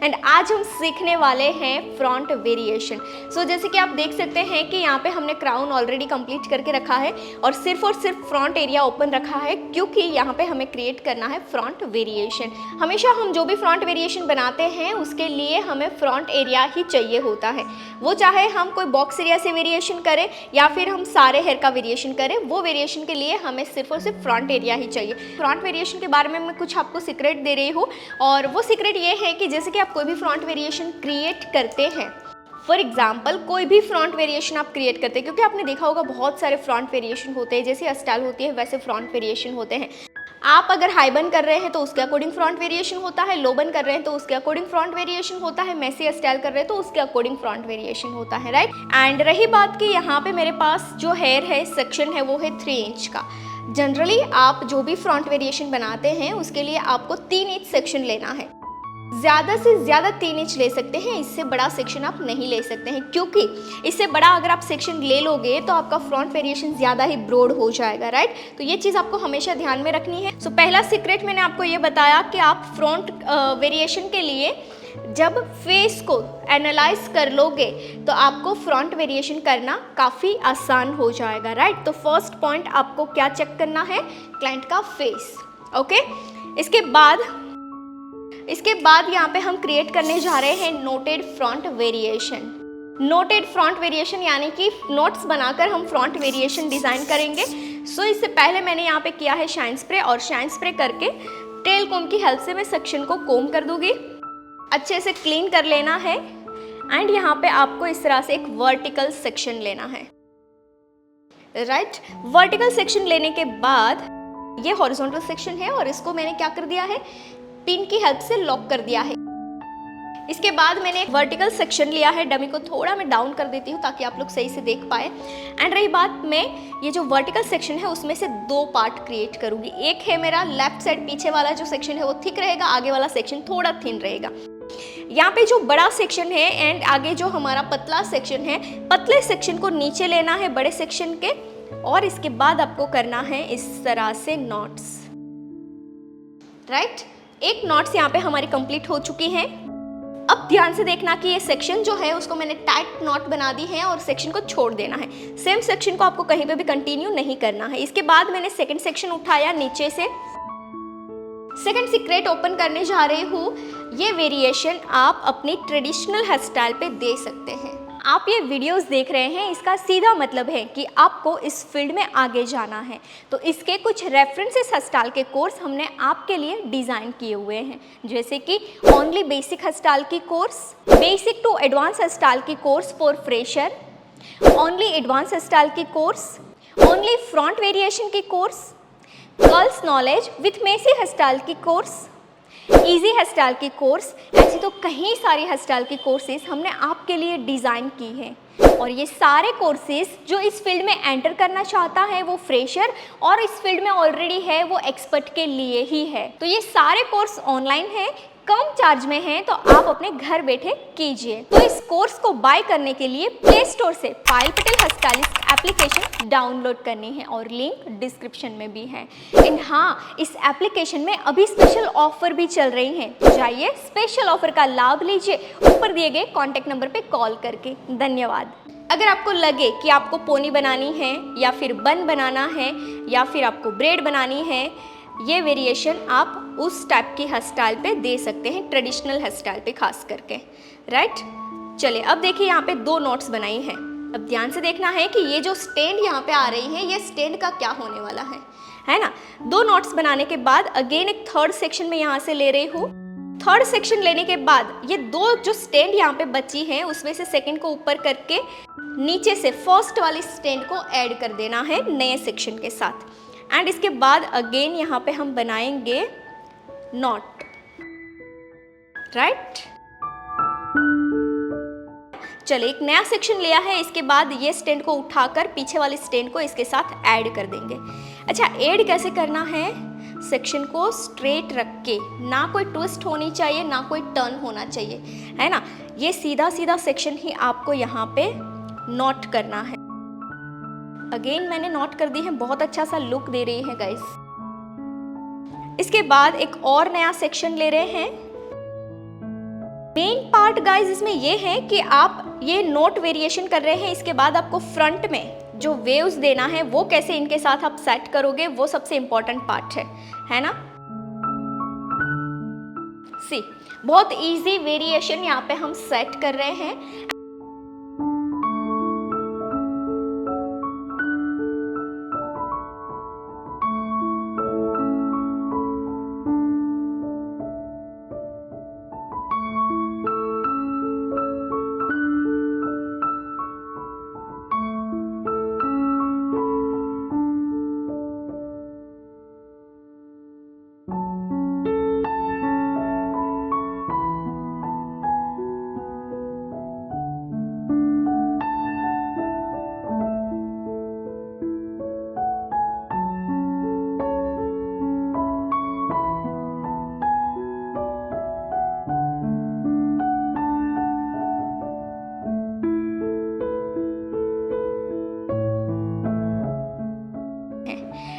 And आज हम सीखने वाले हैं फ्रंट वेरिएशन। सो जैसे कि आप देख सकते हैं कि यहाँ पे हमने क्राउन ऑलरेडी कंप्लीट करके रखा है और सिर्फ फ्रंट एरिया ओपन रखा है, क्योंकि यहाँ पे हमें क्रिएट करना है फ्रंट वेरिएशन। हमेशा हम जो भी फ्रंट वेरिएशन बनाते हैं उसके लिए हमें फ्रंट एरिया ही चाहिए होता है, वो चाहे हम कोई बॉक्स एरिया से वेरिएशन करें या फिर हम सारे हेयर का वेरिएशन करें, वो वेरिएशन के लिए हमें सिर्फ और सिर्फ फ्रंट एरिया ही चाहिए। फ्रंट वेरिएशन के बारे में मैं कुछ आपको सीक्रेट दे रही हूँ, और वो सीक्रेट ये है कि जैसे कि आप कोई भी फ्रंट वेरिएशन क्रिएट करते हैं, फॉर एग्जाम्पल कोई भी फ्रंट वेरिएशन आप क्रिएट करते हैं, क्योंकि आपने देखा होगा बहुत सारे फ्रंट वेरिएशन होते हैं, जैसे स्टाइल होती है वैसे फ्रंट वेरिएशन होते हैं। आप अगर हाई बन कर रहे हैं तो उसके अकॉर्डिंग फ्रंट वेरिएशन होता है, लो बन कर रहे हैं तो उसके अकॉर्डिंग फ्रंट वेरिएशन होता है, मैसी स्टाइल कर रहे हैं तो उसके अकॉर्डिंग फ्रंट वेरिएशन होता है, राइट। एंड रही बात कि यहाँ पे मेरे पास जो हेयर है सेक्शन है वो है 3 इंच का। जनरली आप जो भी फ्रंट वेरिएशन बनाते हैं उसके लिए आपको 3 इंच सेक्शन लेना है, ज़्यादा से ज़्यादा 3 इंच ले सकते हैं, इससे बड़ा सेक्शन आप नहीं ले सकते हैं, क्योंकि इससे बड़ा अगर आप सेक्शन ले लोगे तो आपका फ्रंट वेरिएशन ज़्यादा ही ब्रॉड हो जाएगा, राइट। तो ये चीज़ आपको हमेशा ध्यान में रखनी है। सो पहला सीक्रेट मैंने आपको ये बताया कि आप फ्रंट वेरिएशन के लिए जब फेस को एनालाइज कर लोगे तो आपको फ्रंट वेरिएशन करना काफ़ी आसान हो जाएगा, राइट। तो फर्स्ट पॉइंट आपको क्या चेक करना है, क्लाइंट का फेस, ओके। इसके बाद यहाँ पे हम क्रिएट करने जा रहे हैं noted front variation. Noted front variation यानी कि नोट्स बनाकर हम फ्रंट वेरिएशन डिज़ाइन करेंगे। सो इससे पहले मैंने यहाँ पे किया है शाइन स्प्रे, और शाइन स्प्रे करके टेल कोम की हेल्प से मैं सेक्शन को कोम कर दूंगी, अच्छे से क्लीन कर लेना है। एंड यहाँ पे आपको इस तरह से एक वर्टिकल सेक्शन लेना है, राइट। वर्टिकल सेक्शन लेने के बाद ये हॉरिजॉन्टल सेक्शन है और इसको मैंने क्या कर दिया है, पिन की हेल्प से लॉक कर दिया है। इसके बाद मैंने एक वर्टिकल सेक्शन लिया है, डमी को थोड़ा मैं डाउन कर देती हूँ ताकि आप लोग सही से देख पाए। एंड रही बात, मैं ये जो वर्टिकल सेक्शन है उसमें से 2 पार्ट क्रिएट करूँगी। एक है मेरा लेफ्ट साइड पीछे वाला जो सेक्शन है वो थिक रहेगा, आगे वाला सेक्शन थोड़ा थिन रहेगा। यहाँ पे जो बड़ा सेक्शन है एंड आगे जो हमारा पतला सेक्शन है, पतले सेक्शन को नीचे लेना है बड़े सेक्शन के, और इसके बाद आपको करना है इस तरह से नॉट्स, राइट। एक नॉट्स यहाँ पे हमारी कंप्लीट हो चुकी हैं। अब ध्यान से देखना कि ये सेक्शन जो है उसको मैंने टाइट नॉट बना दी है और सेक्शन को छोड़ देना है। सेम सेक्शन को आपको कहीं पे भी कंटिन्यू नहीं करना है। इसके बाद मैंने सेकंड सेक्शन उठाया नीचे से, सेकंड सीक्रेट ओपन करने जा रही हूँ। ये वेरिएशन आप अपनी ट्रेडिशनल हेयर स्टाइल पे दे सकते हैं। आप ये वीडियोस देख रहे हैं, इसका सीधा मतलब है कि आपको इस फील्ड में आगे जाना है, तो इसके कुछ रेफरेंसेस हेयर स्टाइल के कोर्स हमने आपके लिए डिज़ाइन किए हुए हैं, जैसे कि ओनली बेसिक हेयर स्टाइल की course, basic to advance hair style की course for fresher, only advance hair style की कोर्स, ओनली फ्रंट वेरिएशन की course, girls knowledge with messy hair style की कोर्स, इजी हेयर स्टाइल की course. ऐसी तो कई सारी हेयर स्टाइल की कोर्सेज हमने आपके लिए डिज़ाइन की हैं, और ये सारे कोर्सेज जो इस फील्ड में एंटर करना चाहता है वो फ्रेशर, और इस फील्ड में ऑलरेडी है वो एक्सपर्ट के लिए ही है। तो ये सारे कोर्स ऑनलाइन है, कम चार्ज में है, तो आप अपने घर बैठे कीजिए। तो इस कोर्स को बाय करने के लिए प्ले स्टोर से Payal Patel hair stylist application download करनी है, और लिंक डिस्क्रिप्शन में भी है। एंड हाँ, इस एप्लीकेशन में अभी स्पेशल ऑफर भी चल रही हैं, तो जाइए स्पेशल ऑफर का लाभ लीजिए ऊपर दिए गए कॉन्टैक्ट नंबर पे कॉल करके। धन्यवाद। अगर आपको लगे कि आपको पोनी बनानी है या फिर बन बनाना है या फिर आपको ब्रेड बनानी है, ये वेरिएशन आप उस टाइप की हेयर स्टाइल पे दे सकते हैं, ट्रेडिशनल हेयर स्टाइल पे खास करके, राइट। चलिए अब देखिए यहाँ पे 2 नॉट्स बनाई हैं। अब ध्यान से देखना है कि ये जो स्टैंड यहाँ पे आ रही है, ये स्टैंड का क्या होने वाला है ना। 2 नॉट्स बनाने के बाद अगेन एक थर्ड सेक्शन में यहाँ से ले रही हूँ। थर्ड सेक्शन लेने के बाद ये 2 जो स्टैंड यहाँ पे बची हैं उसमें से सेकंड को ऊपर करके नीचे से फर्स्ट वाली स्टैंड को ऐड कर देना है नए सेक्शन के साथ। एंड इसके बाद अगेन यहाँ पे हम बनाएंगे नॉट, राइट। चलिए एक नया सेक्शन लिया है, इसके बाद ये स्टैंड को उठाकर पीछे वाले स्टैंड को इसके साथ ऐड कर देंगे। अच्छा, ऐड कैसे करना है, सेक्शन को स्ट्रेट रख के, ना कोई ट्विस्ट होनी चाहिए ना कोई टर्न होना चाहिए, है ना। ये सीधा सीधा सेक्शन ही आपको यहाँ पे नॉट करना है। अगेन मैंने नॉट कर दी है, बहुत अच्छा सा लुक दे रही है गाइस। इसके बाद एक और नया सेक्शन ले रहे हैं मेन पार्ट गाइज इसमें ये है कि आप ये नोट वेरिएशन कर रहे हैं, इसके बाद आपको फ्रंट में जो वेव्स देना है वो कैसे इनके साथ आप सेट करोगे, वो सबसे इंपॉर्टेंट पार्ट है ना। सी बहुत इजी वेरिएशन यहाँ पे हम सेट कर रहे हैं।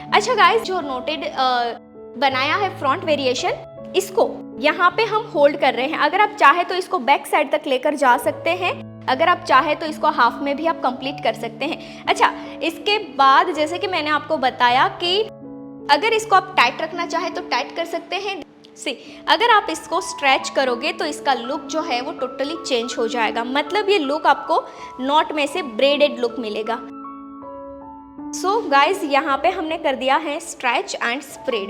अच्छा गाइस, जो नोटेड बनाया है फ्रंट वेरिएशन, इसको यहाँ पे हम होल्ड कर रहे हैं। अगर आप चाहे तो इसको बैक साइड तक लेकर जा सकते हैं, अगर आप चाहे तो इसको हाफ में भी आप कंप्लीट कर सकते हैं। अच्छा, इसके बाद जैसे कि मैंने आपको बताया कि अगर इसको आप टाइट रखना चाहे तो टाइट कर सकते हैं। सी अगर आप इसको स्ट्रेच करोगे तो इसका लुक जो है वो टोटली चेंज हो जाएगा, मतलब ये लुक आपको नॉट में से ब्रेडेड लुक मिलेगा। सो गाइज यहाँ पे हमने कर दिया है स्ट्रेच एंड स्प्रेड,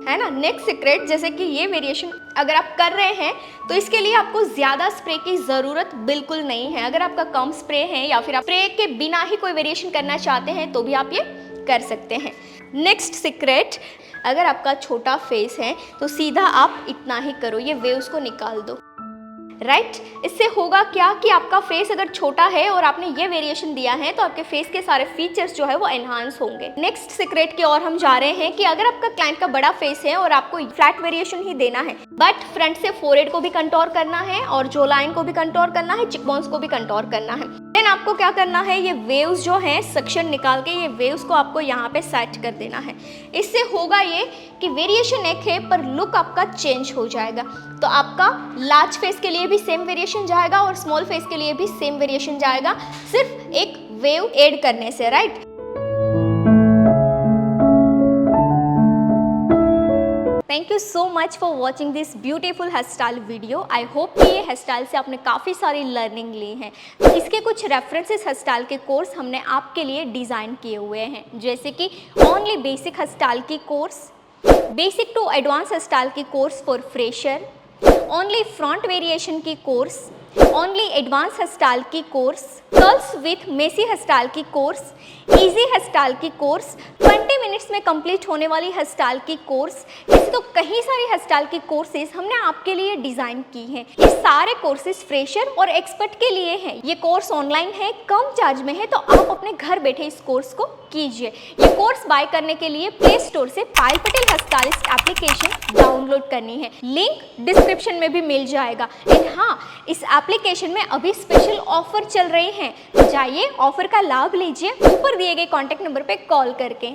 है ना। नेक्स्ट सीक्रेट, जैसे कि ये वेरिएशन अगर आप कर रहे हैं तो इसके लिए आपको ज़्यादा स्प्रे की ज़रूरत बिल्कुल नहीं है। अगर आपका कम स्प्रे है या फिर आप स्प्रे के बिना ही कोई वेरिएशन करना चाहते हैं तो भी आप ये कर सकते हैं। नेक्स्ट सीक्रेट, अगर आपका छोटा फेस है तो सीधा आप इतना ही करो, ये वेव्स को निकाल दो, राइट। इससे होगा क्या कि आपका फेस अगर छोटा है और आपने ये वेरिएशन दिया है तो आपके फेस के सारे फीचर्स जो है वो एनहांस होंगे। नेक्स्ट सीक्रेट की ओर हम जा रहे हैं कि अगर आपका क्लाइंट का बड़ा फेस है और आपको फ्लैट वेरिएशन ही देना है, बट फ्रंट से फोरहेड को भी कंटोर करना है और जो लाइन को भी कंटोर करना है, चिकबोन्स को भी कंटोर करना है, देन आपको क्या करना है, ये वेव्स जो है सक्शन निकाल के ये वेव्स को आपको यहाँ पे सेट कर देना है। इससे होगा ये कि वेरिएशन एक है पर लुक आपका चेंज हो जाएगा। तो आपका लार्ज फेस के लिए भी सेम वेरिएशन जाएगा और स्मॉल फेस के लिए भी सेम वेरिएशन जाएगा, सिर्फ एक वेव ऐड करने से, right. Thank you so much for watching this beautiful hairstyle video. I hope कि ये हेयर स्टाइल से आपने काफ़ी सारी लर्निंग ली है। तो इसके कुछ रेफरेंसेस हेयर स्टाइल के कोर्स हमने आपके लिए डिज़ाइन किए हुए हैं, जैसे कि ओनली बेसिक हेयर स्टाइल की course, basic to advance hair style की course for fresher, only front variation की course, only advance hair style की course, curls with messy hair style की कोर्स, इजी हेयर स्टाइल की course, 20 minutes में complete होने वाली hair style की course. ऐसे तो कई सारी हेयर स्टाइल की कोर्सेज हमने आपके लिए डिज़ाइन की हैं। ये सारे कोर्सेज फ्रेशर और एक्सपर्ट के लिए हैं। ये कोर्स ऑनलाइन है, कम चार्ज में है, तो आप अपने घर बैठे इस कोर्स को कीजिए। ये कोर्स बाय करने के लिए प्ले स्टोर से Payal Patel hair stylist application download करनी है, लिंक डिस्क्रिप्शन में भी मिल जाएगा। एंड हाँ, इस एप्लीकेशन में अभी स्पेशल ऑफर चल रहे हैं, तो जाइए ऑफर का लाभ लीजिए ऊपर दिए गए कॉन्टैक्ट नंबर पे कॉल करके।